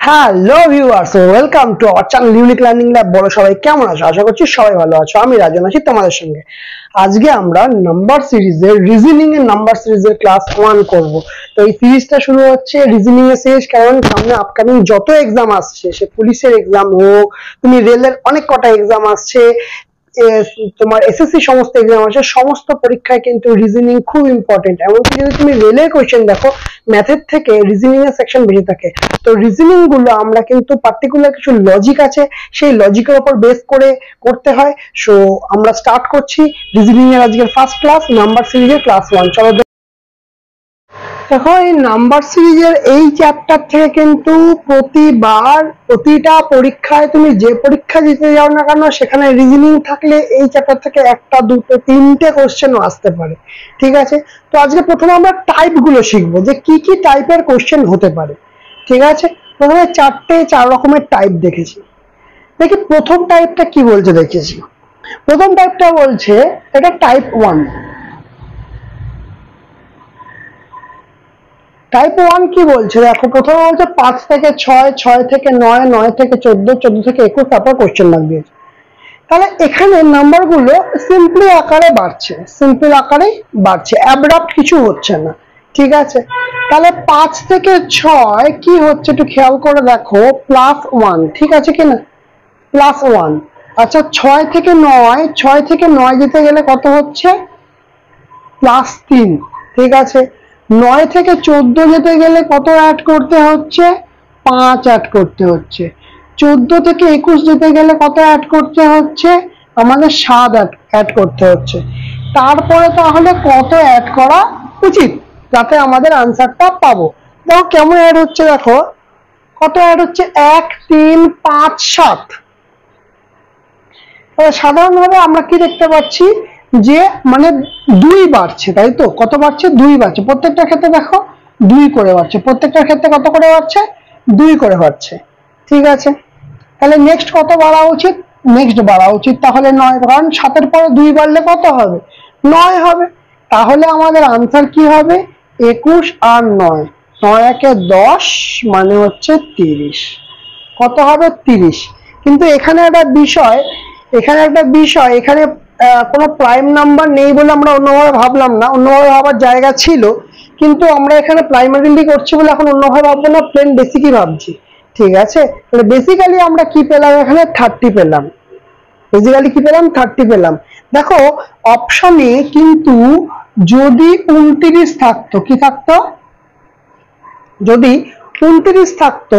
Hello viewers, welcome to our channel unique learning lab. বলো সবাই কেমন আছো? আশা করছি সবাই ভালো আছো। আমি রাজন আছি তোমাদের সঙ্গে। আজকে আমরা নাম্বার সিরিজের রিজনিং এর নাম্বার সিরিজের ক্লাস 1 করব। তো এই সিরিজটা শুরু হচ্ছে রিজনিং এর সিরিজ, কারণ সামনে আপকামিং যত এক্সাম আসছে, সে পুলিশের এক্সাম হোক, তুমি রেলের অনেক কটা এক্সাম আসছে, তোমার এসএসসি সমস্ত এক্সাম আছে, সমস্ত পরীক্ষায় কিন্তু রিজনিং খুব ইম্পর্টেন্ট। এমনকি যদি তুমি রেলের কোশ্চেন দেখো, ম্যাথের থেকে রিজনিং এর সেকশন বেশি থাকে। তো রিজনিং গুলো আমরা কিন্তু পার্টিকুলার কিছু লজিক আছে, সেই লজিকের উপর বেস করে করতে হয়। সো আমরা স্টার্ট করছি রিজনিং এর আজকের ফার্স্ট ক্লাস, নাম্বার সিরিজের ক্লাস 1। চলো দেখো, এই নাম্বার সিরিজের এই চ্যাপ্টার থেকে কিন্তু প্রতিটা পরীক্ষায় তুমি যে পরীক্ষা দিতে যাও না কেন, সেখানে রিজনিং থাকলে এই চ্যাপ্টার থেকে একটা দুটো তিনটে কোশ্চেনও আসতে পারে। ঠিক আছে, তো আজকে প্রথমে আমরা টাইপ গুলো শিখবো, যে কি কি টাইপের কোশ্চেন হতে পারে। ঠিক আছে, প্রথমে চার রকমের টাইপ দেখেছি। দেখি প্রথম টাইপটা কি বলছে। দেখেছি প্রথম টাইপটা বলছে, এটা টাইপ 1। টাইপ 1 কি বলছে দেখো, প্রথমে বলছে 5 থেকে 6, 6 থেকে 9, 9 থেকে 14, 14 থেকে 21, তারপর কোশ্চেন মার্ক দিয়েছে। তাহলে এখানে নাম্বার গুলো সিম্পল আকারে বাড়ছে, অ্যাব্রাপ্ট কিছু হচ্ছে না। ঠিক আছে, তাহলে 5 থেকে 6 কি হচ্ছে একটু খেয়াল করে দেখো, +1। ঠিক আছে কিনা, +1। আচ্ছা, 6 থেকে 9 যেতে গেলে কত হচ্ছে, +3। ঠিক আছে, 9 থেকে 14 যেতে গেলে কত অ্যাড করতে হচ্ছে, 5 অ্যাড করতে হচ্ছে। 14 থেকে 21 যেতে গেলে কত অ্যাড করতে হচ্ছে, আমাদের 7 অ্যাড করতে হচ্ছে। তারপরে তাহলে কত অ্যাড করা উচিত যাতে আমাদের আনসারটা পাবো? দেখো কেমন অ্যাড হচ্ছে, দেখো কত অ্যাড হচ্ছে, 1, 3, 5, 7। সাধারণভাবে আমরা কি দেখতে পাচ্ছি, যে মানে 2 বাড়ছে, তাই তো? কত বাড়ছে, 2 বাড়ছে প্রত্যেকটা ক্ষেত্রে। দেখো 2 করে বাড়ছে প্রত্যেকটা ক্ষেত্রে। কত করে বাড়ছে, 2 করে বাড়ছে। ঠিক আছে, তাহলে নেক্সট কত বাড়া উচিত, তাহলে 9, কারণ 7-এর পরে 2 বাড়লে কত হবে, 9 হবে। তাহলে আমাদের আনসার কি হবে, 21 আর 9, 9 একে 10, মানে হচ্ছে 30। কত হবে, 30। কিন্তু এখানে একটা বিষয়, এখানে কোনো প্রাইম নাম্বার নেই বলে আমরা অন্যভাবে ভাবলাম না, অন্যভাবে ভাবার জায়গা ছিল, কিন্তু আমরা এখানে প্রাইমারিলি করছি বলে এখন অন্যভাবে ভাববো না, প্লেন বেসিকই ভাবছি। ঠিক আছে, তাহলে বেসিক্যালি আমরা কি পেলাম, এখানে 30 পেলাম। দেখো অপশনে কিন্তু যদি 29 থাকতো, কি থাকতো, যদি 29 থাকতো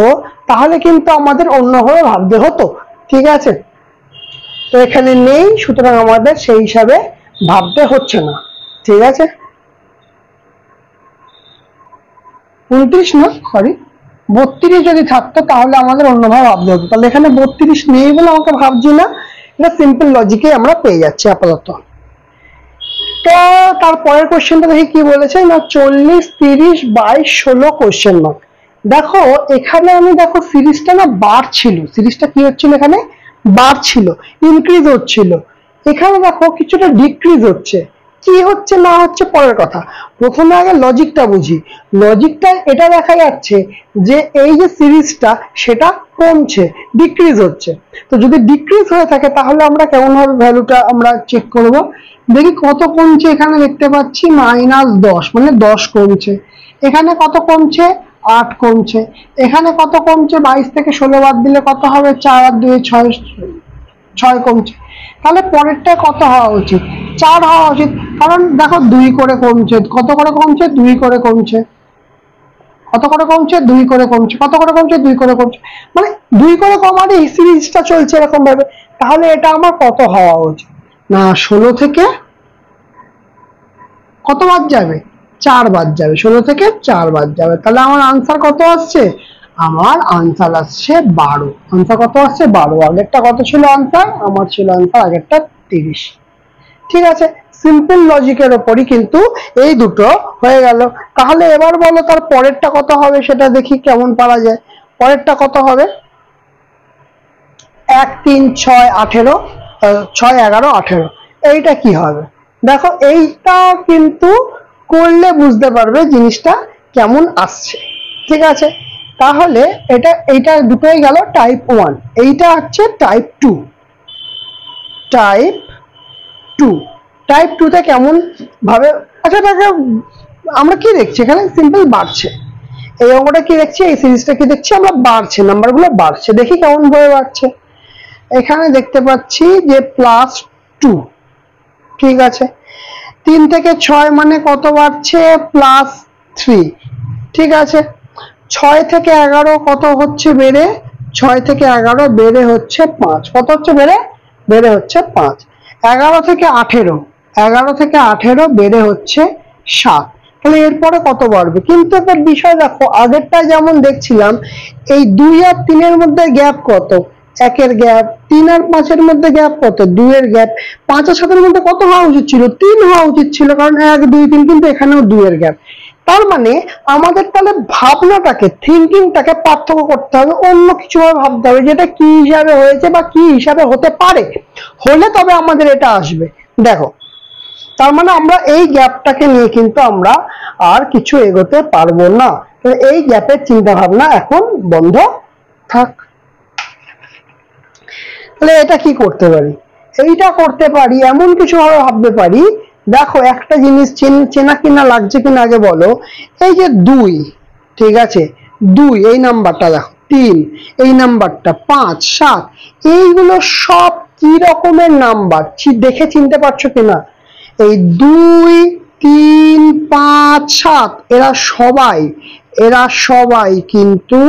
তাহলে কিন্তু আমাদের অন্যভাবে ভাবতে হতো। ঠিক আছে, তো এখানে নেই, সুতরাং আমাদের সেই হিসাবে ভাবতে হচ্ছে না। ঠিক আছে, 29 না, সরি 32 যদি থাকতো তাহলে আমাদের অন্যভাবে ভাবতে হতো। তাহলে এখানে 32 নেই বলে আমাকে ভাবছি না, এটা সিম্পল লজিকে আমরা পেয়ে যাচ্ছি আপাতত। তো তারপরের কোশ্চেনটা দেখি কি বলেছে না, 40, 30, 22, 16 কোশ্চেন মার্ক। দেখো এখানে আমি দেখো সিরিজটা না বাড়ছিল, সিরিজটা কি হচ্ছিল, এখানে বাড়ছিল, ইনক্রিজ হচ্ছিল। এখানে দেখো কিছুটা ডিক্রিজ হচ্ছে। কি হচ্ছে না হচ্ছে পরের কথা, প্রথমে আগে লজিকটা বুঝি। লজিকটা এটা দেখা যাচ্ছে যে এই যে সিরিজটা, সেটা কমছে, ডিক্রিজ হচ্ছে। তো যদি ডিক্রিজ হয়ে থাকে তাহলে আমরা কেমন ভাবে ভ্যালুটা আমরা চেক করব। দেখি কত কমছে, এখানে দেখতে পাচ্ছি -10, মানে 10 কমছে। এখানে কত কমছে, 8 কমছে। এখানে কত কমছে, 22 থেকে 16 বাদ দিলে কত হবে, 4 আর 2 6 কমছে। তাহলে পরেরটা কত হওয়া উচিত, 4 হওয়া উচিত, কারণ দেখো 2 করে কমছে। কত করে কমছে, 2 করে কমছে। কত করে কমছে, 2 করে কমছে। কত করে কমছে, 2 করে কমছে, মানে 2 করে কমারে এই সিরিজটা চলছে এরকম ভাবে। তাহলে এটা আমার কত হওয়া উচিত না, 16 থেকে কত বাদ যাবে, 4 বাদ যাবে, 16 থেকে 4 বাদ যাবে। তাহলে আমার আনসার কত আসছে, আমার আনসার আসছে 12। আনসার কত আসছে, 12। আগেরটা কত ছিল আনসার, আমার ছিল আনসার আগেরটা 30। ঠিক আছে, সিম্পল লজিকের উপরই কিন্তু এই দুটো হয়ে গেল। তাহলে এবার বলো তার পরেরটা কত হবে, সেটা দেখি কেমন পারা যায়। পরেরটা কত হবে, 1, 3, 6, 18, 6, 11, 18। এইটা কি হবে, দেখো এইটা কিন্তু করলে বুঝতে পারবে জিনিসটা কেমন আসছে। ঠিক আছে, তাহলে এইটা দুটোই গেল টাইপ 1, এইটা হচ্ছে টাইপ 2। টাইপ 2, টাইপ 2 তে কেমন ভাবে, আচ্ছা দেখো আমরা কি দেখছি এখানে সিম্পল বাড়ছে, এই অঙ্কটা কি দেখছি, এই সিরিজটা কি দেখছি আমরা, বাড়ছে, নাম্বারগুলো বাড়ছে। দেখি কেমন ভাবে বাড়ছে। এখানে দেখতে পাচ্ছি যে +2, ঠিক আছে। 3 থেকে 6 মানে কত বাড়ছে, +3, ঠিক আছে। 6 থেকে 11 কত হচ্ছে বেড়ে, 6 থেকে 11 বেড়ে হচ্ছে 5, কত হচ্ছে বেড়ে হচ্ছে 5। 11 থেকে 18, 11 থেকে 18 বেড়ে হচ্ছে 7, তাহলে এরপরে কত বাড়বে। কিন্তু একটা বিষয় দেখো, আগেরটা যেমন দেখছিলাম এই 2 আর 3 এর মধ্যে গ্যাপ কত, 1 এর গ্যাপ, 3 আর 5 এর মধ্যে গ্যাপ কত, 2 এর গ্যাপ। 5 আর 7 এর মধ্যে কত হওয়া উচিত ছিল, 3 হওয়া উচিত ছিল, কারণ 1 2 3, কিন্তু এখানেও 2 এর গ্যাপ। তার মানে আমাদের তাহলে ভাবনাটাকে, থিঙ্কিংটাকে পার্থক্য করতে হবে, অন্য কিছু ভাবে ভাবতে হবে, যেটা কি হিসাবে হয়েছে বা কি হিসাবে হতে পারে, হলে তবে আমাদের এটা আসবে। দেখো, তার মানে আমরা এই গ্যাপটাকে নিয়ে কিন্তু আমরা আর কিছু এগোতে পারবো না। এই গ্যাপের চিন্তা ভাবনা এখন বন্ধ থাক। তাহলে এটা কি করতে পারি, এইটা করতে পারি, এমন কিছু ভাবে ভাবতে পারি। দেখো একটা জিনিস চেনা কিনা লাগছে কিনা আগে বলো, এই যে 2, ঠিক আছে, 2 এই নাম্বারটা দেখো, 3 এই নাম্বারটা, 5 7, এইগুলো সব কি রকমের নাম্বার দেখে চিনতে পারছো কিনা। এই 2 3 5 7 এরা সবাই কিন্তু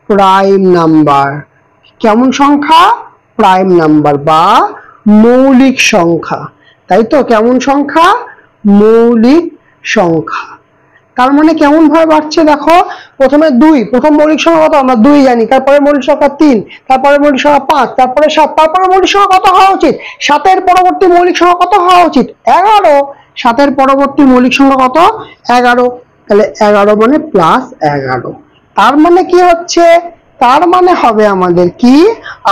প্রাইম নাম্বার। কেমন সংখ্যা, প্রাইম নাম্বার বা মৌলিক সংখ্যা, তাই তো। কেমন সংখ্যা, মৌলিক সংখ্যা। তার মানে কেমন ভাবে বাড়ছে দেখো, প্রথমে 2, প্রথম মৌলিক সংখ্যা কত আমরা 2 জানি, তারপরে মৌলিক সংখ্যা 3, তারপরে মৌলিক সংখ্যা 5, তারপরে 7, তারপরে মৌলিক সংখ্যা কত হওয়া উচিত, 7 এর পরবর্তী মৌলিক সংখ্যা কত হওয়া উচিত, 11। 7 এর পরবর্তী মৌলিক সংখ্যা কত, 11, তাহলে 11 মানে +11। তার মানে কি হচ্ছে, তার মানে হবে আমাদের কি,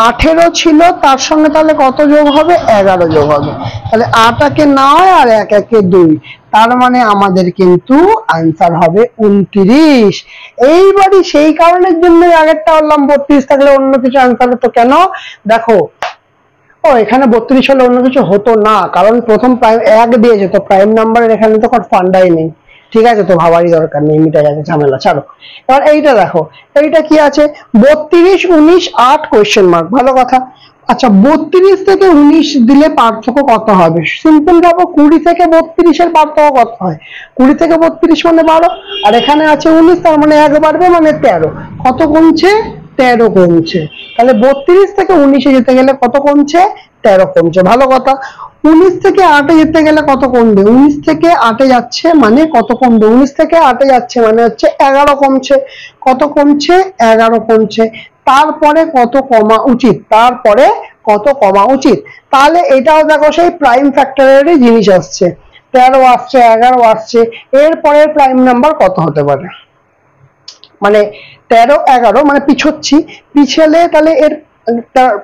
18 ছিল, তার সঙ্গে তাহলে কত যোগ হবে, 11 যোগ হবে। তাহলে 8 একে 9 আর 1 একে 2, তার মানে আমাদের কিন্তু आंसर হবে 29। এইবারই সেই কারণের জন্য আগেরটা বললাম 32 থাকলে অন্য কিছু आंसर হতো কেন, দেখো ও এখানে 32 হলে অন্য কিছু হতো না, কারণ প্রথম প্রাইম 1 দিয়ে যেত, প্রাইম নাম্বারের এখানে তো কোনো ফান্ডাই নেই, ঠিক আছে, তো ভাবারই দরকার নেই, মিটে গেছে ঝামেলা, ছাড়ো। এবার এইটা দেখো, এইটা কি আছে, 32 19 8 কোশ্চেন মার্ক, ভালো কথা। আচ্ছা 32 থেকে 19 দিলে পার্থক্য কত হবে, সিম্পল ভাবো, 20 থেকে 32 এর পার্থক্য কত হয়, 20 থেকে 32 মানে 12, আর এখানে আছে 19, তার মানে 1 বাড়বে মানে 13, কত কমছে, 13 কমছে। তাহলে 32 থেকে 19 এ যেতে গেলে কত কমছে, 13 কমছে, ভালো কথা। 19 থেকে 8 এ যেতে গেলে কত কমবে, 19 থেকে 8 এ যাচ্ছে মানে কত কমবে, 19 থেকে 8 এ যাচ্ছে মানে হচ্ছে 11 কমছে, কত কমছে, 11 কমছে। তারপরে কত কমা উচিত, তারপরে কত কমা উচিত, তাহলে এটাও দেখো সেই প্রাইম ফ্যাক্টরেরই জিনিস আসছে, 13 আসছে, 11 আসছে, এরপরের প্রাইম নাম্বার কত হতে পারে, মানে 13 11 মানে পিছোচ্ছি, পিছলে তাহলে এর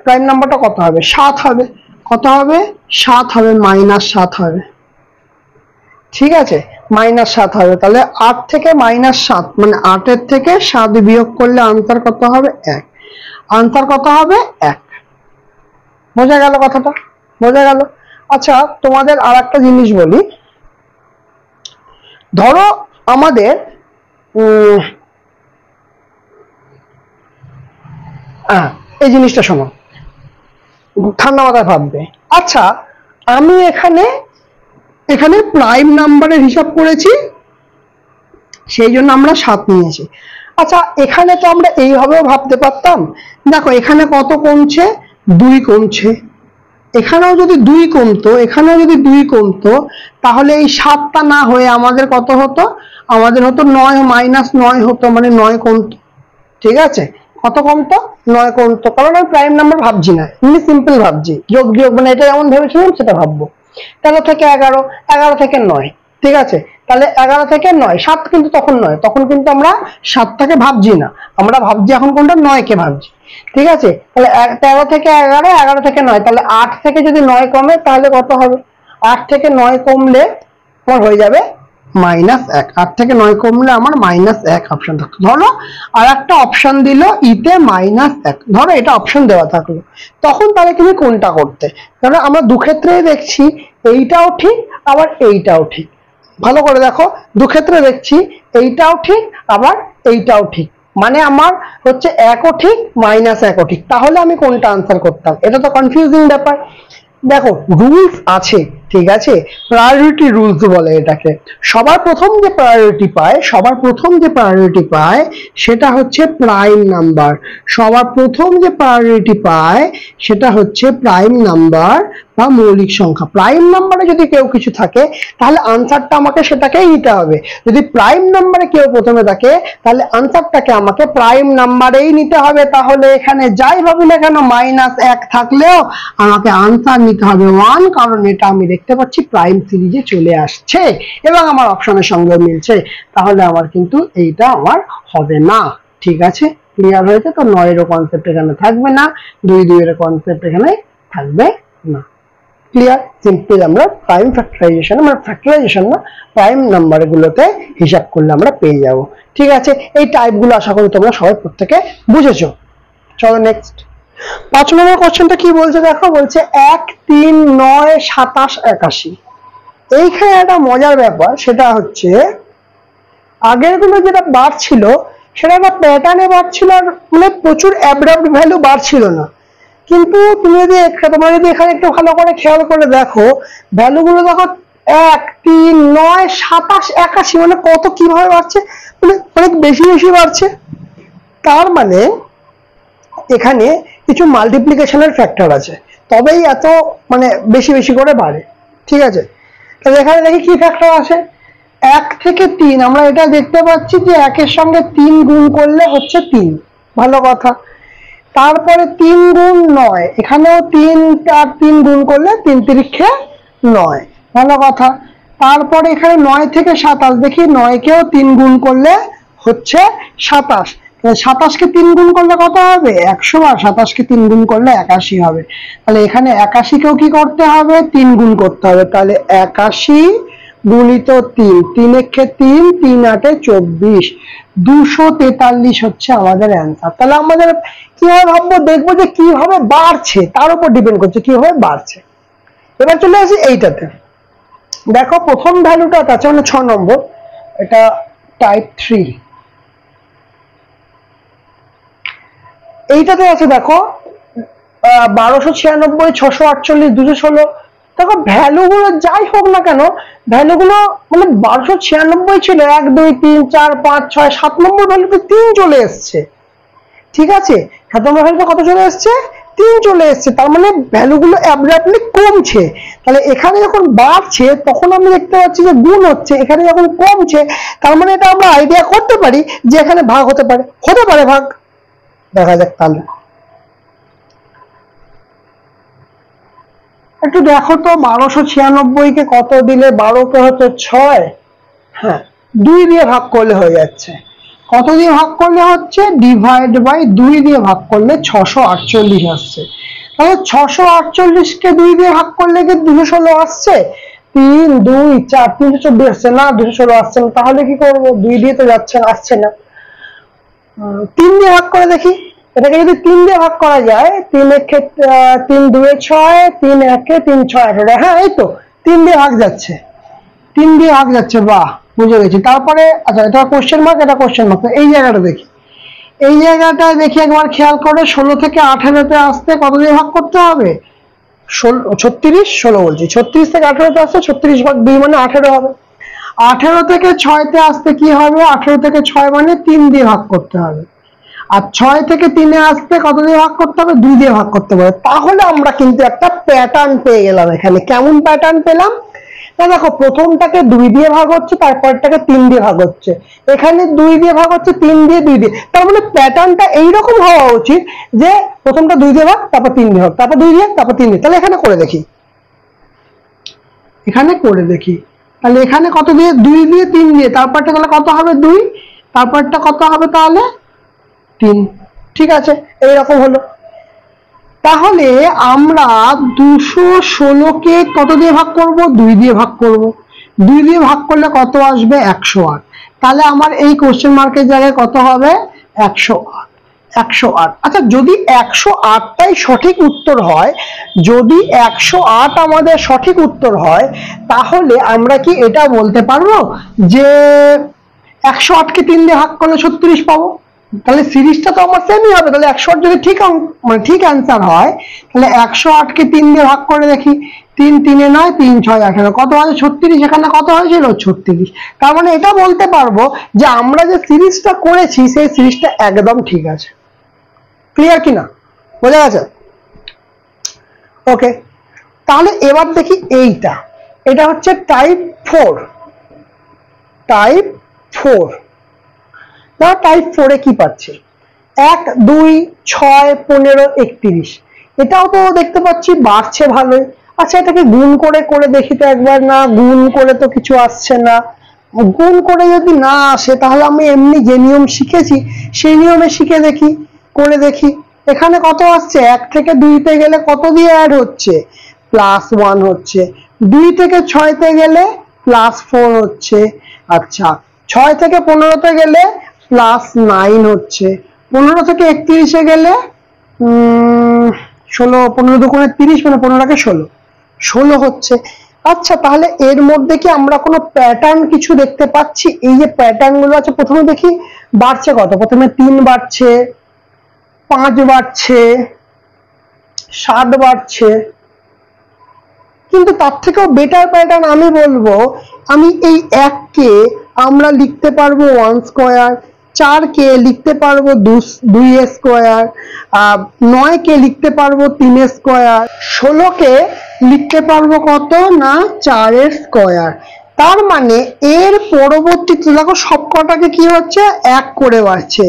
প্রাইম নাম্বারটা কত হবে, 7 হবে, কত হবে, 7 হবে, -7 হবে, ঠিক আছে, -7 হবে। তাহলে 8 থেকে -7 মানে 8 এর থেকে 7 বিয়োগ করলে आंसर কত হবে, 1, आंसर কত হবে, 1। বোঝা গেল কথাটা, বোঝা গেল। আচ্ছা তোমাদের আরেকটা জিনিস বলি, ধরো আমাদের এই জিনিসটা শোনো, ঠান্ডা মাথায় ভাববে। আচ্ছা আমি এখানে প্রাইম নাম্বারের হিসাব করেছি, সেই জন্য আমরা 7 নিয়েছি। আচ্ছা এখানে তো আমরা এইভাবেও ভাবতে পারতাম, দেখো এখানে কত কমছে, 2 কমছে, এখানেও যদি 2 কমতো, এখানেও যদি 2 কমতো, তাহলে এই 7টা না হয়ে আমাদের কত হতো, আমাদের হতো 9 -9 হতো, মানে 9 কমতো, ঠিক আছে, কত কমতো, 9 কমতো, কারণ আমি প্রাইম নাম্বার ভাবছি না, এমনি সিম্পল ভাবছি, যোগ বিয়োগ মানে এটা যেমন ভেবেছিলাম সেটা ভাববো। 13 থেকে 11, 11 থেকে 9, ঠিক আছে, তাহলে 11 থেকে 9, 7 কিন্তু তখন নয়, তখন কিন্তু আমরা 7টাকে ভাবছি না, আমরা ভাবছি এখন কোনটা, 9 কে ভাবছি, ঠিক আছে। তাহলে 13 থেকে 11, 11 থেকে 9, তাহলে 8 থেকে যদি 9 কমে তাহলে কত হবে, 8 থেকে 9 কমলে তোমার হয়ে যাবে -1, 8 থেকে 9 কমলে আমার -1 অপশন থাকতো। ধরো আর একটা অপশন দিল ইতে -1, ধরো এটা অপশন দেওয়া থাকলো, তখন তাহলে তুমি কোনটা করতে? ধরো আমরা দু ক্ষেত্রেই দেখছি এইটাও ঠিক আবার এইটাও ঠিক। ভালো করে দেখো, দু ক্ষেত্রে দেখছি এইটাও ঠিক আবার এইটাও ঠিক, মানে আমার হচ্ছে 1ও ঠিক -1ও ঠিক, তাহলে আমি কোনটা আনসার করতাম? এটা তো কনফিউজিং ব্যাপার। দেখো রুলস আছে, ঠিক আছে, প্রায়োরিটি রুলস বলে এটাকে। সবার প্রথম যে প্রায়োরিটি পায় সেটা হচ্ছে প্রাইম নাম্বার। সবার প্রথম যে প্রায়োরিটি পায় সেটা হচ্ছে প্রাইম নাম্বার বা মৌলিক সংখ্যা। প্রাইম নাম্বারে যদি কেউ কিছু থাকে তাহলে আনসারটা আমাকে সেটাকেই নিতে হবে। যদি প্রাইম নাম্বারে কেউ প্রথমে থাকে তাহলে আনসারটাকে আমাকে প্রাইম নাম্বারেই নিতে হবে। তাহলে এখানে যাই ভাবি না কেন -1 থাকলেও আমাকে আনসার নিতে হবে 1, কারণ এটা আমি দেখতে পাচ্ছি প্রাইম সিরিজে চলে আসছে এবং আমার অপশনের সঙ্গে মিলছে। তাহলে আমার কিন্তু এইটা আমার হবে না। ঠিক আছে, ক্লিয়ার হয়েছে তো? 9 এর কনসেপ্ট এখানে থাকবে না, 2 এর কনসেপ্ট এখানে থাকবে না। ক্লিয়ার? সিম্পল আমরা প্রাইম ফ্যাক্টরাইজেশন, আমরা ফ্যাক্টরাইজেশন না, প্রাইম নাম্বার গুলোতে হিসাব করলে আমরা পেয়ে যাব। ঠিক আছে, এই টাইপগুলো আশা করি তোমরা সবাই প্রত্যেকে বুঝেছো। চলো নেক্সট 5 নম্বর কোশ্চেনটা কি বলছে দেখো, বলছে 1, 3, 9, 27, 81। এইখানে একটা মজার ব্যাপার, সেটা হচ্ছে আগের গুলো যেটা বার ছিল সেটা একটা প্যাটার্নে বার ছিল, আর মানে প্রচুর অ্যাবরাপ্ট ভ্যালু বার ছিল না। কিন্তু তোমরা যদি এখানে একটু ভালো করে খেয়াল করে দেখো, ভ্যালুগুলো দেখো 1, 3, 9, 27, 81, মানে কত কিভাবে বাড়ছে, মানে অনেক বেশি বেশি বাড়ছে। তার মানে এখানে কিছু মাল্টিপ্লিকেশনের ফ্যাক্টর আছে, তবেই এত মানে বেশি বেশি করে বাড়ে। ঠিক আছে, তাহলে এখানে দেখি কি ফ্যাক্টর আছে। 1 থেকে 3, আমরা এটা দেখতে পাচ্ছি যে 1 এর সঙ্গে 3 গুণ করলে হচ্ছে 3, ভালো কথা। তারপরে 3 গুণ 9, এখানেও 3 আর 3 গুণ করলে 3 তিরিক্ষে 9, ভালো কথা। তারপরে এখানে 9 থেকে 27, দেখি 9 কেও 3 গুণ করলে হচ্ছে 27, 27 কে 3 গুণ করলে কত হবে? 100, আর 27 কে 3 গুণ করলে 81 হবে। তাহলে এখানে 81 কেও কি করতে হবে? 3 গুণ করতে হবে। তাহলে 81 গুণিত 3, 3 একে 3, 3 8 24, 243 হচ্ছে আমাদের অ্যান্সার। তাহলে আমাদের কিভাবে ভাববো? দেখবো যে কিভাবে বাড়ছে, তার উপর ডিপেন্ড করছে কিভাবে বাড়ছে। এবার চলে আসি এইটাতে। দেখো প্রথম ভ্যালুটা আছে মানে 6 নম্বর, এটা টাইপ 3। এইটাতে আছে দেখো 1296, 648, 216। দেখো ভ্যালুগুলো যাই হোক না কেন, ভ্যালুগুলো মানে 1296 ছিল, 1, 2, 3, 4, 5, 6, 7 নম্বর ভ্যালুতে 3 চলে এসছে। ঠিক আছে, 7 নম্বর ভ্যালুতে কত চলে এসছে? 3 চলে এসছে। তার মানে ভ্যালুগুলো অ্যাবরাপ্টলি কমছে। তাহলে এখানে যখন বাড়ছে তখন আমি দেখতে পাচ্ছি যে গুণ হচ্ছে, এখানে যখন কমছে তার মানে এটা আমরা আইডিয়া করতে পারি যে এখানে ভাগ হতে পারে, ভাগ। দেখা যাক তাহলে। একটু দেখো তো 1296 কে কত দিলে 12 কে হচ্ছে 6, হ্যাঁ 2 দিয়ে ভাগ করলে হয়ে যাচ্ছে। কত দিয়ে ভাগ করলে হচ্ছে? ডিভাইড বাই 2 দিয়ে ভাগ করলে 648 আসছে। তাহলে 648 কে 2 দিয়ে ভাগ করলে কি 216 আসছে? 3, 2, 4, 324 আসছে না, 216 আসছে না। তাহলে কি করব? 2 দিয়ে তো যাচ্ছে না, আসছে না। 3 দিয়ে ভাগ করে দেখি। এটাকে যদি 3 দিয়ে ভাগ করা যায়, 3 একে 3, 2 এ 6, 3 একে 3, 6, 18, হ্যাঁ এই তো 3 দিয়ে ভাগ যাচ্ছে, 3 দিয়ে ভাগ যাচ্ছে, বাহ বুঝে গেছি। তারপরে আচ্ছা এটা কোশ্চেন মার্ক, এটা কোশ্চেন মার্ক। এই জায়গাটা দেখি, এই জায়গাটায় দেখি একবার খেয়াল করে, 16 থেকে 18-তে আসতে কত দিয়ে ভাগ করতে হবে? 16 বলছি, 36 থেকে 18-তে আসতে 36 ভাগ 2 মানে 18 হবে। 18 থেকে 6-তে আসতে কি হবে? 18 থেকে 6 মানে 3 দিয়ে ভাগ করতে হবে। আর 6 থেকে 3-এ আসতে কত দিয়ে ভাগ করতে হবে? 2 দিয়ে ভাগ করতে হবে। তাহলে আমরা কিন্তু একটা প্যাটার্ন পেয়ে গেলাম এখানে। কেমন প্যাটার্ন পেলাম? না দেখো প্রথমটাকে 2 দিয়ে ভাগ হচ্ছে, তারপরটাকে 3 দিয়ে ভাগ হচ্ছে, এখানে 2 দিয়ে ভাগ হচ্ছে, 3 দিয়ে, 2 দিয়ে। তার মানে প্যাটার্নটা এইরকম হওয়া উচিত যে প্রথমটা 2 দিয়ে ভাগ, তারপর 3 দিয়ে ভাগ, তারপর 2 দিয়ে, তারপর 3 দিয়ে। তাহলে এখানে করে দেখি, তাহলে এখানে কত দিয়ে? 2 দিয়ে, 3 দিয়ে, তারপরটা তাহলে কত হবে? 2, তারপরটা কত হবে তাহলে? 3। ঠিক আছে, এইরকম হলো। তাহলে আমরা 216 কে কত দিয়ে ভাগ করব? 2 দিয়ে ভাগ করব। 2 দিয়ে ভাগ করলে কত আসবে 108। তাহলে আমার এই কোশ্চেন মার্কের জায়গায় কত হবে 108। 108। আচ্ছা যদি 108টাই সঠিক উত্তর হয়, যদি 108 আমাদের সঠিক উত্তর হয়, তাহলে আমরা কি এটা বলতে পারবো যে 108 কে 3 দিয়ে ভাগ করলে 36 পাবো? তাহলে সিরিজটা তো আমার সেমই হবে। তাহলে 108 যদি ঠিক মানে ঠিক অ্যান্সার হয়, তাহলে 108 কে 3 দিয়ে ভাগ করে দেখি। 3 3 এ 9, 3 6 18, কত হয় 36। এখানে কত হয়েছিল 36। তার মানে এটা বলতে পারবো যে আমরা যে সিরিজটা করেছি সেই সিরিজটা একদম ঠিক আছে। ক্লিয়ার কিনা, বোঝা গেছে? ওকে, তাহলে এবার দেখি এইটা, এটা হচ্ছে টাইপ 4। টাইপ 4, না টাইপ 4 এ কি পাচ্ছি 1 2 6 15 31। এটাও তো দেখতে পাচ্ছি বাড়ছে ভালোই। আচ্ছা এটাকে গুণ করে করে দেখি তো একবার। না গুণ করে তো কিছু আসছে না। গুণ করে যদি না আসে তাহলে আমি এমনি যে নিয়ম শিখেছি সেই নিয়মে শিখে দেখি, করে দেখি। এখানে কত আসছে 1 থেকে 2 তে গেলে কত দিয়ে অ্যাড হচ্ছে +1 হচ্ছে। 2 থেকে 6 তে গেলে +4 হচ্ছে। আচ্ছা 6 থেকে 15 তে গেলে +9 হচ্ছে। 15 থেকে 31 এ গেলে 16, 15 দুগুণে 30, মানে 15 কে 16 হচ্ছে। আচ্ছা তাহলে এর মধ্যে কি আমরা কোনো প্যাটার্ন কিছু দেখতে পাচ্ছি? এই যে প্যাটার্ন গুলো আছে, প্রথমে দেখি বাড়ছে কত। প্রথমে 3 বাড়ছে, 5 বাড়ছে, 7 বাড়ছে। কিন্তু তার থেকেও বেটার প্যাটার্ন আমি বলবো, আমি এই 1 কে আমরা লিখতে পারবো 1 স্কয়ার, 4 কে লিখতে পারবো 2 স্কয়ার, 9 কে লিখতে পারবো 3 স্কয়ার, 16 কে লিখতে পারবো কত না 4 স্কয়ার। তার মানে এর পরবর্তীতে দেখো সবকটাকে কি হচ্ছে 1 করে বাড়ছে।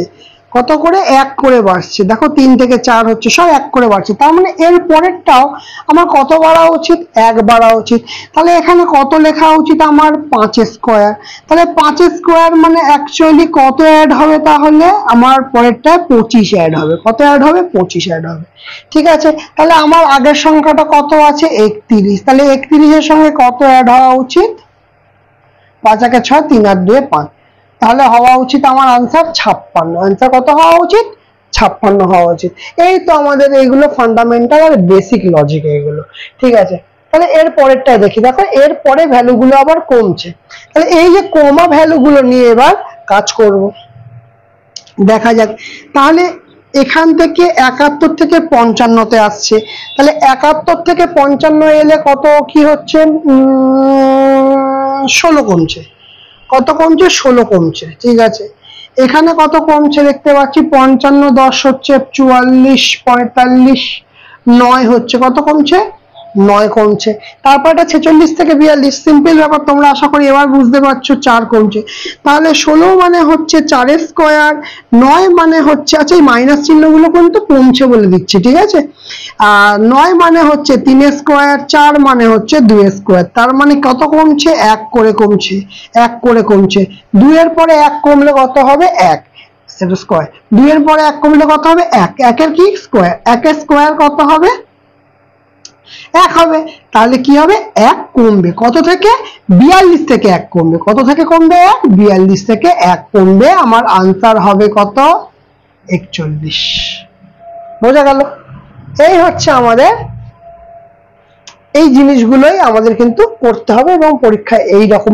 কত করে 1 করে বাড়ছে। দেখো 3 থেকে 4 হচ্ছে, সব 1 করে বাড়ছে। তার মানে এর পরেরটাও আমার কত বাড়া উচিত 1 বাড়া উচিত। তাহলে এখানে কত লেখা উচিত আমার 5 স্কয়ার। তাহলে 5 স্কয়ার মানে অ্যাকচুয়ালি কত অ্যাড হবে, তাহলে আমার পরেরটায় 25 অ্যাড হবে। কত অ্যাড হবে 25 অ্যাড হবে। ঠিক আছে, তাহলে আমার আগের সংখ্যাটা কত আছে 31। তাহলে 31 এর সঙ্গে কত অ্যাড হওয়া উচিত 5 একে 6, 3 আর 2 5। তাহলে হওয়া উচিত আমার আনসার 56। আনসার কত হওয়া উচিত 56 হওয়া উচিত। এই তো আমাদের এইগুলো ফান্ডামেন্টাল আর বেসিক লজিক এইগুলো। ঠিক আছে, তাহলে এর পরেরটা দেখি। দেখো এর পরে ভ্যালুগুলো আবার কমছে। তাহলে এই যে কমা ভ্যালুগুলো নিয়ে এবার কাজ করব, দেখা যাক। তাহলে এখান থেকে 71 থেকে 55 তে আসছে। তাহলে 71 থেকে 55 এলে কত কি হচ্ছে 16 কমছে। কত কমছে 16 কমছে। ঠিক আছে, এখানে কত কমছে দেখতে পাচ্ছি 55 10 হচ্ছে 44 45 9 হচ্ছে। কত কমছে 9 কমছে। তারপর এটা 46 থেকে 42, সিম্পল ব্যাপার, তোমরা আশা করি এবার বুঝতে পারছো 4 কমছে। তাহলে 16 মানে হচ্ছে 4 স্কয়ার, 9 মানে হচ্ছে, আচ্ছা এই মাইনাস চিহ্নগুলো কিন্তু কমছে বলে দিচ্ছি। ঠিক আছে, আর 9 মানে হচ্ছে 3 স্কয়ার, 4 মানে হচ্ছে 2 স্কয়ার। তার মানে কত কমছে 1 করে কমছে, 1 করে কমছে। 2 এর পরে 1 কমলে কত হবে 1 স্কয়ার। 2 এর পরে 1 কমলে কত হবে 1, 1 এর কি স্কয়ার, 1 এর স্কয়ার কত হবে 1 হবে। তাহলে কি হবে 1 কমবে কত থেকে 42 থেকে 1 কমবে। কত থেকে কমবে 1, 42 থেকে 1 কমবে। আমার আনসার হবে কত 41। বোঝা গেল? এই হচ্ছে আমাদের, এই জিনিসগুলোই আমাদের কিন্তু করতে হবে এবং পরীক্ষায় এই রকম।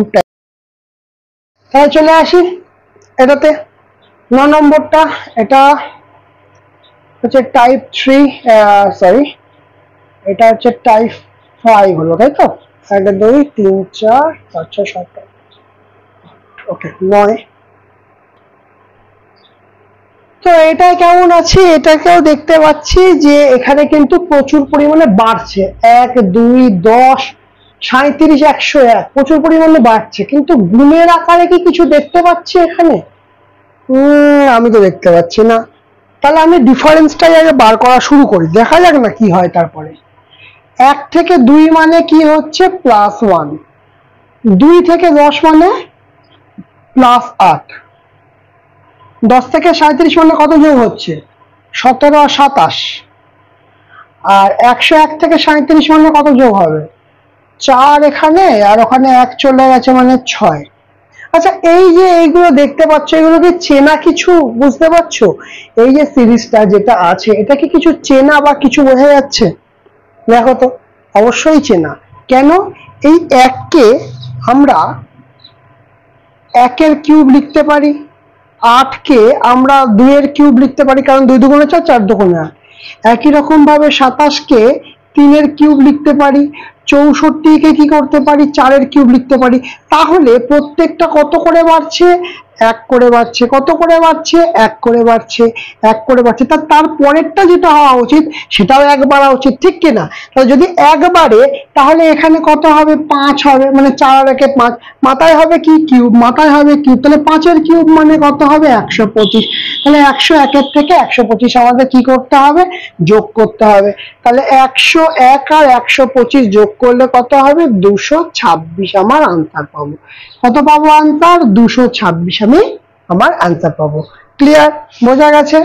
তাহলে চলে আসি এটাতে 9 নম্বরটা। এটা হচ্ছে টাইপ 3, সরি এটা হচ্ছে টাইপ 5 হলো, তাই তো? 1 2 3 4 5 6 7 8, ওকে 9। তো এটা কেমন আছে, এটাকেও দেখতে পাচ্ছি যে এখানে কিন্তু প্রচুর পরিমাণে বাড়ছে। 1 2 10 37 101 প্রচুর পরিমাণে বাড়ছে। কিন্তু গুণের আকারে কি কিছু দেখতে পাচ্ছি এখানে? আমি তো দেখতে পাচ্ছি না। তাহলে আমি ডিফারেন্সটাই আগে বার করা শুরু করি, দেখা যাক না কি হয়। তারপরে 1 থেকে 2 মানে কি হচ্ছে +1, 2 থেকে 10 মানে +8, 10 থেকে 37 মানে কত যোগ হচ্ছে 17 আর 27, আর 101 থেকে 37 মানে কত যোগ হবে 4 এখানে, আর ওখানে 1 চলে গেছে, মানে 6। আচ্ছা, এই যে এইগুলো দেখতে পাচ্ছ, এগুলো কি চেনা কিছু বুঝতে পারছো? এই যে সিরিজটা যেটা আছে, এটা কি কিছু চেনা বা কিছু বোঝা যাচ্ছে? দেখো তো, অবশ্যই চেনা। কেন? এই 1 কে আমরা 1 এর কিউব লিখতে পারি, 8 কে আমরা 2 এর কিউব লিখতে পারি, কারণ 2 দুগুণে 4, 4 দুগুণে 8। একই রকম ভাবে 27 কে 3 এর কিউব লিখতে পারি, 64 কে কি করতে পারি, 4 এর কিউব লিখতে পারি। তাহলে প্রত্যেকটা কত করে বাড়ছে? 1 করে বাড়ছে। কত করে বাড়ছে? 1 করে বাড়ছে, 1 করে বাড়ছে। তার পরেরটা যেটা হওয়া উচিত সেটাও 1 বাড়া উচিত, ঠিক কিনা? তাহলে যদি 1 বাড়ে তাহলে এখানে কত হবে? 5 হবে, মানে 4 আর 1 5, মাথায় হবে কি? কিউব, মাথায় হবে কিউব। তাহলে 5 এর কিউব মানে কত হবে? 125। তাহলে 101 এর থেকে 125 আমাদের কি করতে হবে? যোগ করতে হবে। তাহলে 101 আর 125 যোগ করলে কত হবে? 226 আমার আনসার পাবো। কত পাবো আনসার? 226 আমি আমার আনসার পাবো। ক্লিয়ার? বোঝা গেছে?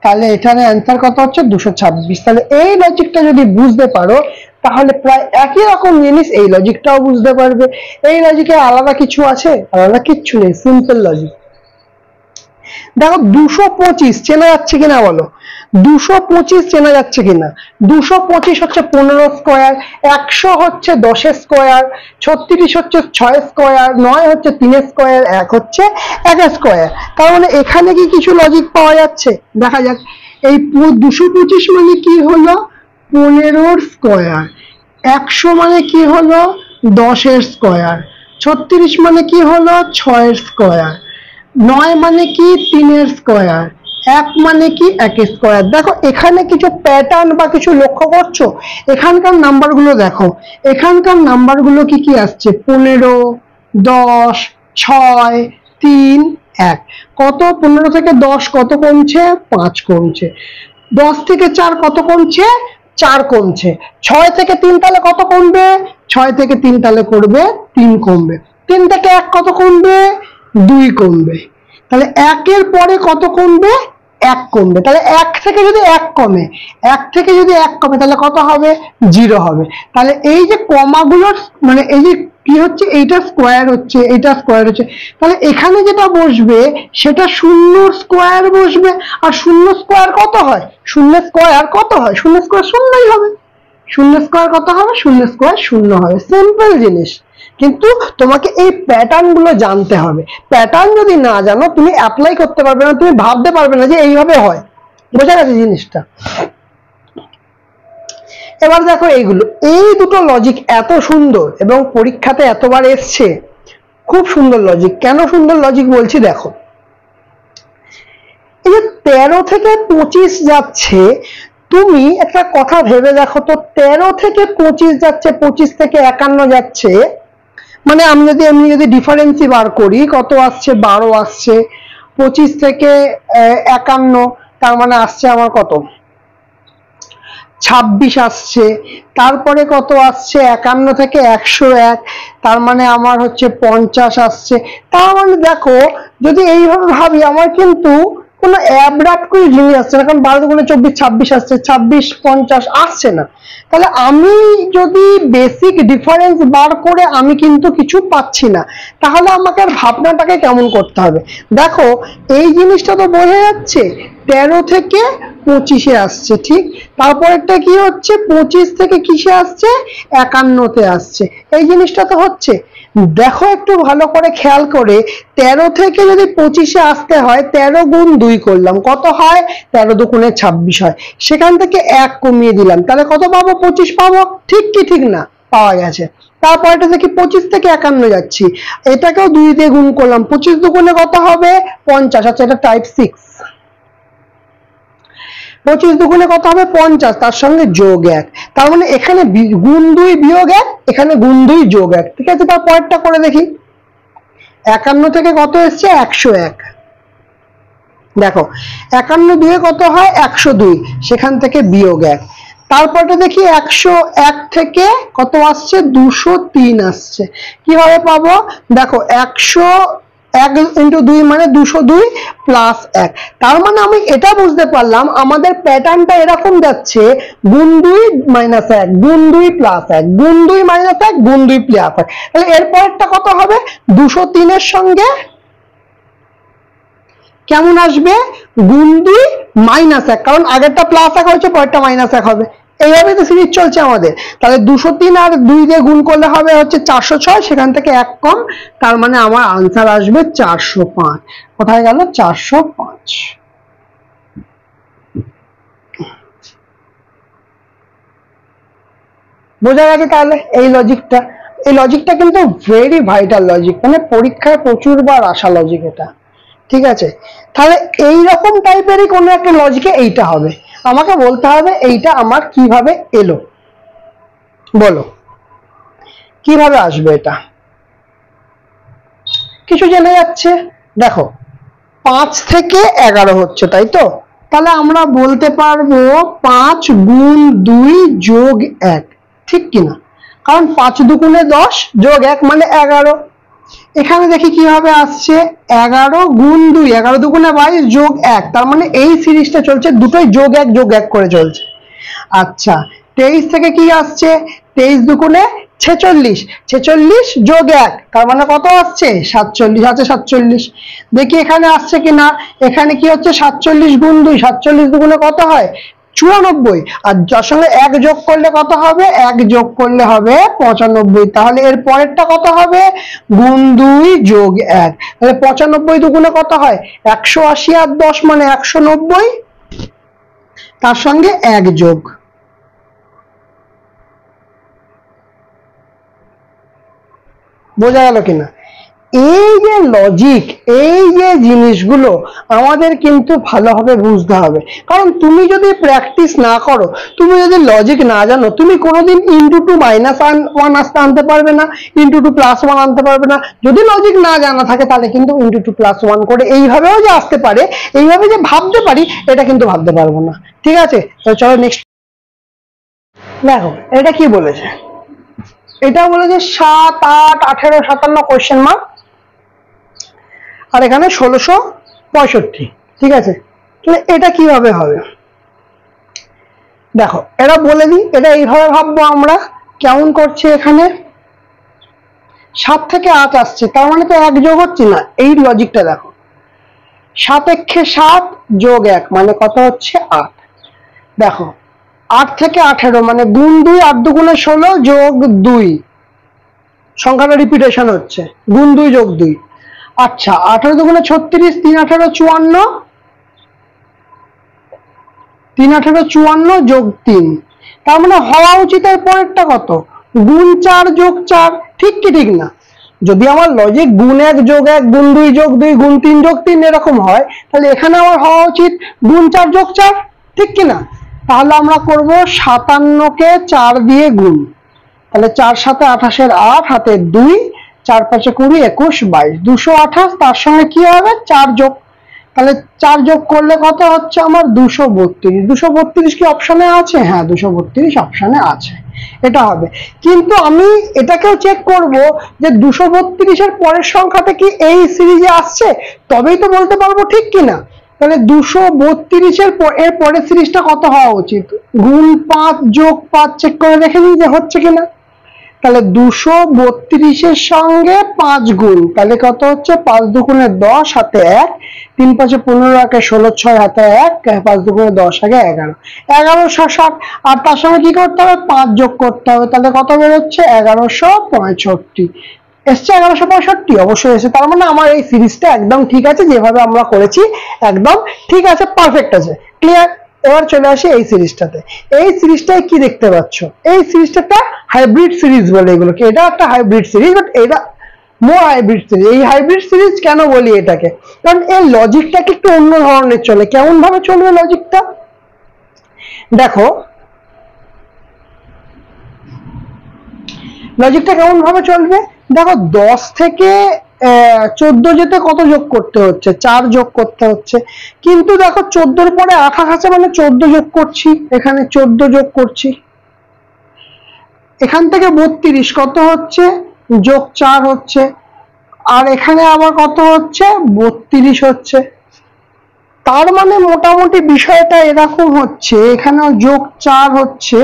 তাহলে এখানে আনসার কত হচ্ছে? 226। তাহলে এই লজিকটা যদি বুঝতে পারো তাহলে প্রায় একই রকম জিনিস এই লজিকটাও বুঝতে পারবে। এই লজিকে আলাদা কিছু আছে? আলাদা কিচ্ছু নেই, সিম্পল লজিক। দেখো 225 চেনা যাচ্ছে কিনা বলো? 225 চেনা যাচ্ছে কিনা? 225 হচ্ছে 15 স্কোয়ার, 100 হচ্ছে 10 স্কোয়ার, 36 হচ্ছে 6 স্কোয়ার, 9 হচ্ছে 3 স্কোয়ার, 1 হচ্ছে 1 স্কোয়ার। তার মানে এখানে কি কিছু লজিক পাওয়া যাচ্ছে? দেখা যাক। এই 225 মানে কি হলো? 15 স্কোয়ার। 100 মানে কি হলো? 10 স্কোয়ার। 36 মানে কি হলো? 6 স্কোয়ার। 9 মানে কি? 3 স্কোয়ার। 1 মানে কি? 1 স্কোয়ার। দেখো এখানে কিছু প্যাটার্ন বা কিছু লক্ষ্য করছো? এখানকার নাম্বার গুলো দেখো, এখানকার নাম্বার গুলো কি কি আসছে? 15, 10, 6, 3, 1। কত? 15 থেকে 10 কত কমছে? 5 কমছে। 10 থেকে 4 কত কমছে? 4 কমছে। 6 থেকে 3 তাহলে কত কমবে? 6 থেকে 3 তাহলে করবে 3 কমবে। 3 থেকে 1 কত কমবে? 2 কমবে। তাহলে 1 এর পরে কত কমবে? 1 কমবে। তাহলে 1 থেকে যদি 1 কমে, 1 থেকে যদি 1 কমে তাহলে কত হবে? 0 হবে। তাহলে এই যে কমাগুলোর মানে এই যে কি হচ্ছে? এইটা স্কোয়ার হচ্ছে, এইটা স্কোয়ার হচ্ছে। তাহলে এখানে যেটা বসবে সেটা 0 স্কোয়ার বসবে। আর 0 স্কোয়ার কত হয়? 0 স্কোয়ার কত হয়? 0 স্কোয়ার 0ই হবে। 0 স্কোয়ার কত হবে? 0 স্কোয়ার 0 হবে। সিম্পল জিনিস। কিন্তু তোমাকে এই প্যাটার্ন গুলো জানতে হবে। প্যাটার্ন যদি না জানো তুমি অ্যাপ্লাই করতে পারবে না, তুমি ভাবতে পারবে না যে এইভাবে হয়। বোঝা গেছে জিনিসটা? এবার দেখো এইগুলো, এই দুটো লজিক এত সুন্দর এবং পরীক্ষাতে এতবার এসছে, খুব সুন্দর লজিক। কেন সুন্দর লজিক বলছি দেখো। এই যে 13 থেকে 25 যাচ্ছে, তুমি একটা কথা ভেবে দেখো তো, 13 থেকে 25 যাচ্ছে, 25 থেকে 51 যাচ্ছে, মানে আমি যদি এমনি যদি ডিফারেন্সই বার করি, কত আসছে? 12 আসছে। 25 থেকে 51, তার মানে আসছে আমার কত? 26 আসছে। তারপরে কত আসছে? 51 থেকে 101, তার মানে আমার হচ্ছে 50 আসছে। তার মানে দেখো, যদি এইভাবে ভাবি আমার কিন্তু কোনো অ্যাবরাট করে জিনিস আসছে না, কারণ 12 দুগুণে 24, 26 আসছে, 26, 50 আসছে না। তাহলে আমি যদি বেসিক ডিফারেন্স বার করে আমি কিন্তু কিছু পাচ্ছি না, তাহলে আমাকে আর ভাবনাটাকে কেমন করতে হবে? দেখো এই জিনিসটা তো বোঝা যাচ্ছে 13 থেকে 25-এ আসছে, ঠিক। তারপরেরটা কি হচ্ছে? 25 থেকে কিসে আসছে? 51-তে আসছে। এই জিনিসটা তো হচ্ছে। দেখো একটু ভালো করে খেয়াল করে, 13 থেকে যদি 25-এ আসতে হয়, 13 গুণ 2 করলাম, কত হয়? 13 দুগুণে 26 হয়। সেখান থেকে 1 কমিয়ে দিলাম, তাহলে কত পাবো? 25 পাবো। ঠিক কি ঠিক না? পাওয়া গেছে। তারপরটা দেখি 25 থেকে 51 যাচ্ছি, এটাকেও 2 দিয়ে গুণ করলাম, 25 দুগুণে কত হবে? 50। আচ্ছা, এটা টাইপ 6। 25 দুগুণে কত হবে? 50, তার সঙ্গে যোগ 1। তার মানে এখানে গুণ 2 বিয়োগ 1, এখানে গুণ 2 যোগ 1। ঠিক আছে, তার পরেরটা করে দেখি। 51 থেকে কত এসছে? 101। দেখো 51 দুয়ে কত হয়? 102, সেখান থেকে বিয়োগ 1। তারপরটা দেখি 101 থেকে কত আসছে? 203 আসছে। কিভাবে পাবো? দেখো 1 ইন্টু 2 মানে 202 প্লাস 1। তার মানে আমি এটা বুঝতে পারলাম আমাদের প্যাটার্নটা এরকম যাচ্ছে, গুণ 2 মাইনাস 1, গুণ 2 প্লাস 1, গুণ 2 মাইনাস 1, গুণ 2 প্লাস 1। তাহলে এর পরেরটা কত হবে? 203 এর সঙ্গে কেমন আসবে? গুণ 2 মাইনাস 1, কারণ আগেরটা প্লাস 1 হয়েছে, পরেরটা মাইনাস 1 হবে। এইভাবে তো সিরিজ চলছে আমাদের। তাহলে 203 আর 2 দিয়ে গুণ করলে হবে হচ্ছে 406, সেখান থেকে 1 কম, তার মানে আমার আনসার আসবে 405। কোথায় গেল? 405। বোঝা গেছে তাহলে এই লজিকটা? এই লজিকটা কিন্তু ভেরি ভাইটাল লজিক, মানে পরীক্ষায় প্রচুরবার আসা লজিক এটা। ঠিক আছে, তাহলে এইরকম টাইপেরই কোনো একটা লজিকে এইটা হবে। আমাকে বলতে হবে এইটা আমার কিভাবে এলো, বলো কিভাবে আসবে এটা? কিছু জেনে যাচ্ছে। দেখো 5 থেকে 11 হচ্ছে, তাই তো? তাহলে আমরা বলতে পারবো 5 গুণ 2 যোগ 1, ঠিক কিনা? কারণ 5 দুগুণে 10 যোগ 1 মানে 11। এখানে দেখি কিভাবে আসছে, 11 গুণ 2, 11 দুগুণে 22 যোগ 1, তার মানে এই সিরিজটা চলছে দুটোই যোগ 1 যোগ 1 করে চলছে। আচ্ছা 23 থেকে কি আসছে, 23 দুগুণে 46, 46 যোগ 1, তার মানে কত আসছে? 47 আছে, 47। দেখি এখানে আসছে কিনা। এখানে কি হচ্ছে, 47 গুণ 2, 47 দুগুণে কত হয়? 94, আর যার সঙ্গে 1 যোগ করলে কত হবে? 1 যোগ করলে হবে 95। তাহলে এর পরেরটা কত হবে? গুণ 2 যোগ 1, তাহলে 95 দুগুণে কত হয়? 180 আর 10 মানে 190, তার সঙ্গে 1 যোগ। বোঝা গেল কিনা? এই যে লজিক, এই যে জিনিসগুলো আমাদের কিন্তু ভালোভাবে বুঝতে হবে। কারণ তুমি যদি প্র্যাকটিস না করো, তুমি যদি লজিক না জানো, তুমি কোনোদিন ইন্টু 2 মাইনাস 1 আসতে আনতে পারবে না, ইন্টু 2 প্লাস 1 আনতে পারবে না। যদি লজিক না জানা থাকে তাহলে কিন্তু ইন্টু 2 প্লাস 1 করে এইভাবেও যে আসতে পারে, এইভাবে যে ভাবতে পারি, এটা কিন্তু ভাবতে পারবো না। ঠিক আছে, তো চলো নেক্সট। দেখো এটা কি বলেছে, এটা বলেছে 7, 8, 18, 57 কোয়েশ্চেন মার্ক, আর এখানে 1665। ঠিক আছে, তাহলে এটা কিভাবে হবে? দেখো এটা বলে দিই, এটা এইভাবে ভাববো আমরা। কেমন করছে এখানে 7 থেকে 8 আসছে, তার মানে তো 1 যোগ হচ্ছে না। এই লজিকটা দেখো, 7 একে 7 যোগ 1 মানে কত হচ্ছে? 8। দেখো 8 থেকে 18 মানে গুণ 2, 8 দুগুণে 16 যোগ 2, সংখ্যাটা রিপিটেশন হচ্ছে, গুণ 2 যোগ 2। আচ্ছা 18 দুগুণে 36, 3 18 54, 3 18 54 যোগ 3, তার মানে হওয়া উচিত এর পরেরটা কত? গুণ 4 যোগ 4। ঠিক কি ঠিক না? যদি আমার লজিক গুণ 1 যোগ 1, গুণ 2 যোগ 2, গুণ 3 যোগ 3 এরকম হয়, তাহলে এখানে আমার হওয়া উচিত গুণ 4 যোগ 4, ঠিক কিনা? তাহলে আমরা করব 57 কে 4 দিয়ে গুণ, তাহলে 4 7 28 8 হাতে 2, 4 5 20 21 22, 228, তার সঙ্গে কি হবে? 4 যোগ। তাহলে 4 যোগ করলে কত হচ্ছে আমার? 232। 232 কি অপশনে আছে? হ্যাঁ 232 অপশনে আছে, এটা হবে। কিন্তু আমি এটাকেও চেক করব যে 232 এর পরের সংখ্যাটা কি এই সিরিজে আসছে, তবেই তো বলতে পারবো ঠিক কিনা। তাহলে 232 এর পরের সিরিজটা কত হওয়া উচিত? গুণ 5 যোগ 5, চেক করে দেখে নিই যে হচ্ছে কিনা। তাহলে 232 এর সঙ্গে 5 গুণ, তাহলে কত হচ্ছে? 5 দুগুণে 10 হাতে 1, 3 5 15 একে 16, 6 হাতে 1, 5 দুগুণে 10 আগে 11, 1160। আর তার সঙ্গে কি করতে হবে? 5 যোগ করতে হবে, তাহলে কত বেরোচ্ছে? 1165। এসছে 1165? অবশ্যই এসে। তার মানে আমার এই সিরিজটা একদম ঠিক আছে, যেভাবে আমরা করেছি একদম ঠিক আছে, পারফেক্ট আছে। ক্লিয়ার? এবার চলে আসি এই সিরিজটাতে। এই সিরিজটায় কি দেখতে পাচ্ছ? এই সিরিজটা একটা হাইব্রিড সিরিজ বলে এগুলোকে। এটা একটা হাইব্রিড সিরিজ, বাট এটা মোর হাইব্রিড সিরিজ। এই হাইব্রিড সিরিজ কেন বলি এটাকে? কারণ এর লজিকটা একটু অন্য ধরনের চলে। কেমন ভাবে চলবে লজিকটা? দেখো লজিকটা কেমন ভাবে চলবে, দেখো 10 থেকে 14 যেতে কত যোগ করতে হচ্ছে? 4 যোগ করতে হচ্ছে। কিন্তু দেখো 14 পরে 28 আছে মানে 14 যোগ করছি, এখানে 14 যোগ করছি। এখান থেকে 32 কত হচ্ছে? যোগ 4 হচ্ছে। আর এখানে আবার কত হচ্ছে 32 হচ্ছে। তার মানে মোটামুটি বিষয়টা এরকম হচ্ছে, এখানেও যোগ 4 হচ্ছে,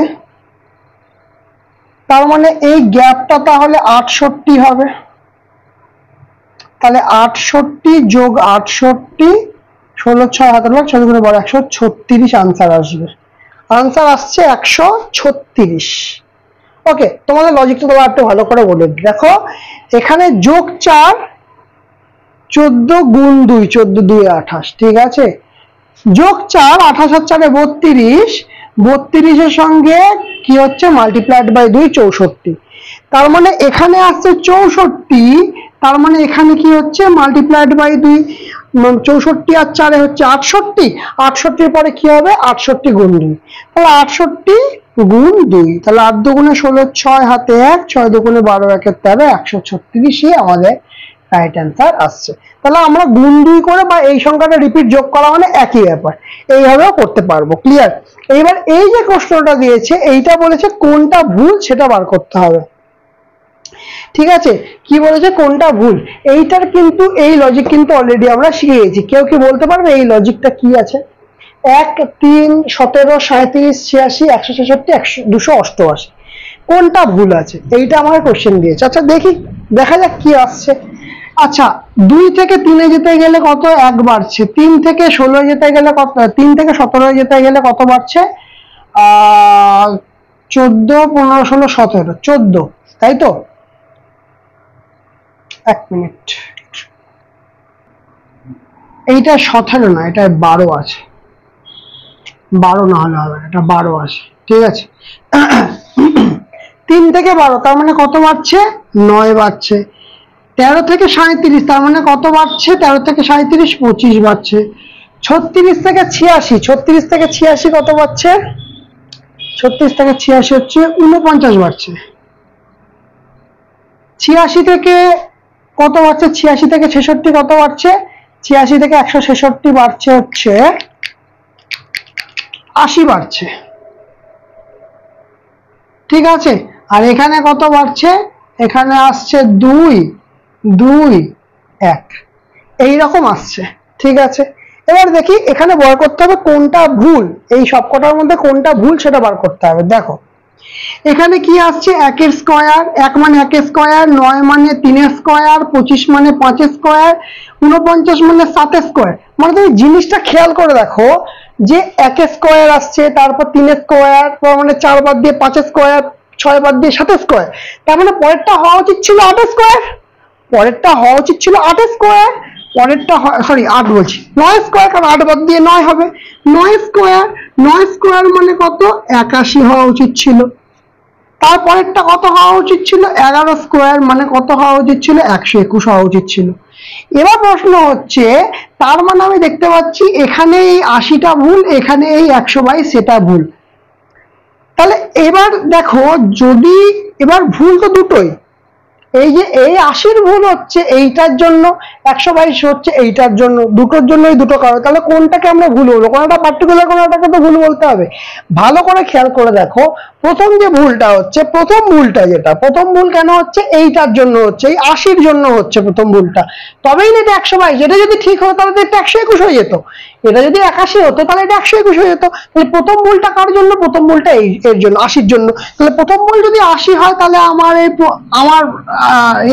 তার মানে এই গ্যাপটা তাহলে 68 হবে। তাহলে 68 যোগ 68, 16 6 হাত 6 করে 136 আনসার আসবে। আনসার আসছে 136। ওকে, তোমাদের লজিকটা তোমরা একটু ভালো করে বলে দেখো। এখানে যোগ 4, 14 গুণ 2, 14 2 28, ঠিক আছে। যোগ 4, 28 আর 4 32, 32 সঙ্গে কি হচ্ছে মাল্টিপ্লাইড বাই 2 64। তার মানে এখানে আসছে 64, তার মানে এখানে কি হচ্ছে মাল্টিপ্লাইড বাই 2, 64 আর 4 হচ্ছে 68, 68 পরে কি হবে 68 গুণ 2, তাহলে 68 গুণ 2, তাহলে 8 দুগুণে 16, 6 হাতে 1, 6 দুগুণে 12 1 13, 136 আমাদের রাইট অ্যান্সার আসছে। তাহলে আমরা গুণ 2 করে বা এই সংখ্যাটা রিপিট যোগ করা মানে একই ব্যাপার, এইভাবেও করতে পারবো। ক্লিয়ার? এইবার এই যে প্রশ্নটা দিয়েছে এইটা বলেছে কোনটা ভুল সেটা বার করতে হবে। ঠিক আছে, কি বলেছে কোনটা ভুল, এইটার কিন্তু এই লজিক কিন্তু অলরেডি আমরা শিখে গেছি। কেউ কি বলতে পারবে এই লজিকটা কি আছে? 1 3 17 37 86 166 288, কোনটা ভুল আছে এইটা আমাকে কোশ্চেন দিয়েছে। আচ্ছা দেখি, দেখা যাক কি আসছে। আচ্ছা 2 থেকে 3 যেতে গেলে কত 1 বাড়ছে, 3 থেকে 16 যেতে গেলে কত, 3 থেকে 17 যেতে গেলে কত বাড়ছে 14 15 16 17 14, তাই তো? 1 মিনিট, এইটা 17 না, এটা 12 আছে, 12 না হলে হবে, এটা 12 আছে, ঠিক আছে। 3 থেকে 12 তার মানে কত বাড়ছে 9 বাড়ছে। 13 থেকে 37 তার মানে কত বাড়ছে 13 থেকে 37 25 বাড়ছে। 36 থেকে 86, 36 থেকে 86 কত বাড়ছে, 36 থেকে 86 হচ্ছে 49 বাড়ছে। 86 থেকে কত বাড়ছে, 86 থেকে 66 কত বাড়ছে, 86 থেকে 166 বাড়ছে হচ্ছে 80 বাড়ছে, ঠিক আছে। আর এখানে কত বাড়ছে, এখানে আসছে 2 2 1, এইরকম আসছে, ঠিক আছে। এবার দেখি এখানে বার করতে হবে কোনটা ভুল, এই সবকটার মধ্যে কোনটা ভুল সেটা বার করতে হবে। দেখো এখানে কি আসছে 1 এর স্কয়ার, 1 মানে 1 এর স্কয়ার, 9 মানে 3 এর স্কয়ার, 25 মানে 5 এর স্কয়ার, 49 মানে 7 এর স্কয়ার। মানে তুমি জিনিসটা খেয়াল করে দেখো যে 1 এর স্কয়ার আসছে, তারপর 3 এর স্কয়ার, মানে 4 বাদ দিয়ে 5 এর স্কয়ার, 6 বাদ দিয়ে 7 এর স্কয়ার, তার মানে পরেরটা হওয়া উচিত ছিল 8 এর স্কয়ার, পরেরটা হওয়া উচিত ছিল 8 এর স্কয়ার, পরেরটা সরি 8 বলছি 9 স্কয়ার, কারণ 8 বাদ দিয়ে 9 হবে, 9 স্কয়ার, 9 স্কয়ার মানে কত 81 হওয়া উচিত ছিল। তারপরেরটা কত হওয়া উচিত ছিল 11 স্কয়ার, মানে কত হওয়া উচিত ছিল 121 হওয়া উচিত ছিল। এবার প্রশ্ন হচ্ছে তার মানে আমি দেখতে পাচ্ছি এখানে এই 80টা ভুল, এখানে এই 122 সেটা ভুল। তাহলে এবার দেখো যদি এবার ভুল তো দুটোই, এই যে এই 80 ভুল হচ্ছে এইটার জন্য, 122 হচ্ছে এইটার জন্য, দুটোর জন্যই দুটো কারণ। তাহলে কোনটাকে আমরা ভুল বলবো, কোনটা পার্টিকুলার কোনটাকে তো ভুল বলতে হবে। ভালো করে খেয়াল করে দেখো প্রথম যে ভুলটা হচ্ছে, প্রথম ভুলটা যেটা, প্রথম ভুল কেন হচ্ছে এইটার জন্য হচ্ছে, এই 80 জন্য হচ্ছে প্রথম ভুলটা, তবেই না এটা 122। এটা যদি ঠিক হতো তাহলে তো এটা 121 হয়ে যেত, এটা যদি 81 হতো তাহলে এটা 121 হয়ে যেত। তাহলে প্রথম ভুলটা কার জন্য, প্রথম ভুলটা এর জন্য 80 জন্য। তাহলে প্রথম ভুল যদি 80 হয় তাহলে আমার আমার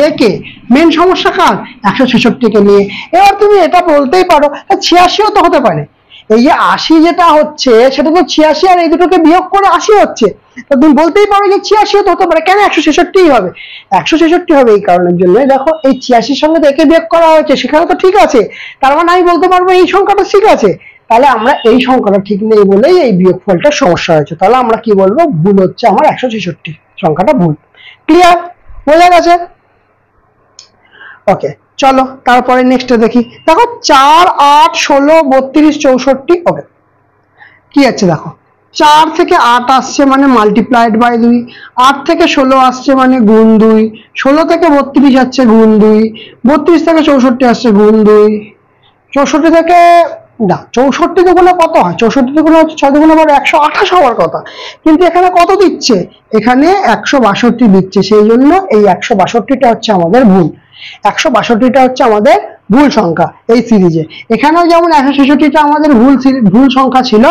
একে মেন সমস্যা কার 166 কে নিয়ে। এবার তুমি এটা বলতেই পারো 86ও তো হতে পারে, এই যে 80 যেটা হচ্ছে সেটা তো 86 আর এই দুটোকে বিয়োগ করে 80 হচ্ছে, তো তুমি বলতেই পারো যে 86ও তো হতে পারে, কেন 166 হবে, 166 হবে এই কারণের জন্য। দেখো এই 86 সঙ্গে একে বিয়োগ করা হয়েছে, সেখানে তো ঠিক আছে, তার মানে আমি বলতে পারবো এই সংখ্যাটা ঠিক আছে। তাহলে আমরা এই সংখ্যাটা ঠিক নেই বলেই এই বিয়োগফলটার সমস্যা হয়েছে, তাহলে আমরা কি বলবো ভুল হচ্ছে আমার 166, সংখ্যাটা ভুল। ক্লিয়ার? বোঝা গেছে? ওকে চলো তারপরে নেক্সট দেখি। দেখো 4 8 16 32 64, ওকে কি আছে দেখো 4 থেকে 8 আসছে মানে মাল্টিপ্লাইড বাই 2, 8 থেকে 16 আসছে মানে গুণ 2, 16 থেকে 32 আসছে গুণ 2, 32 থেকে 64 আসছে গুণ 2, 64 থেকে না, 64 দুগুণে কত হয়? 64 দুগুণে হচ্ছে 6 দুগুণে 12, 128 হওয়ার কথা, কিন্তু এখানে কত দিচ্ছে? এখানে 162 দিচ্ছে, সেই জন্য এই 162টা হচ্ছে আমাদের ভুল। 162টা হচ্ছে আমাদের ভুল সংখ্যা এই সিরিজে। এখানেও যেমন 166টা আমাদের ভুল সংখ্যা ছিল,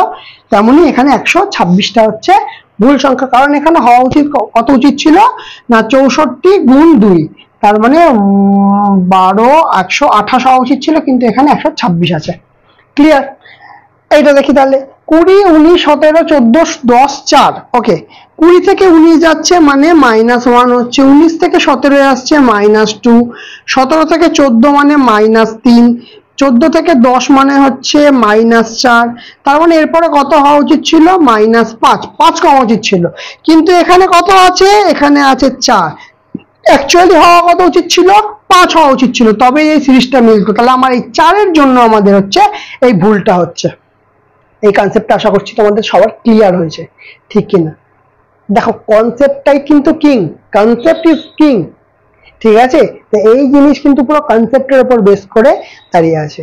তেমনি এখানে 126টা হচ্ছে ভুল সংখ্যা। কারণ এখানে হওয়া উচিত, কত উচিত ছিল না, 64 গুণ 2, তার মানে 12, 128 হওয়া উচিত ছিল, কিন্তু এখানে 126 আছে। ক্লিয়ার? এইটা দেখি তাহলে, 20, 19, 17, 14, 10, 4। ওকে, 20 থেকে 19 যাচ্ছে মানে -1 হচ্ছে, 19 থেকে 17 আসছে -2, 17 থেকে 14 মানে -3, 14 থেকে 10 মানে হচ্ছে -4, তার মানে এরপরে কত হওয়া উচিত ছিল? -5, 5 কম উচিত ছিল, কিন্তু এখানে কত আছে? এখানে আছে 4। অ্যাকচুয়ালি হওয়া কত উচিত ছিল? 5 হওয়া উচিত ছিল, তবে এই সিরিজটা মিলতো। তাহলে আমার এই 4-এর জন্য আমাদের হচ্ছে এই ভুলটা হচ্ছে। এই কনসেপ্টটা আশা করছি তোমাদের সবার ক্লিয়ার হয়েছে, ঠিক কিনা? দেখো, কনসেপ্টটাই কিন্তু কিং, কনসেপ্ট ইজ কিং, ঠিক আছে? তো এই জিনিস কিন্তু পুরো কনসেপ্টের উপর বেস করে দাঁড়িয়ে আছে।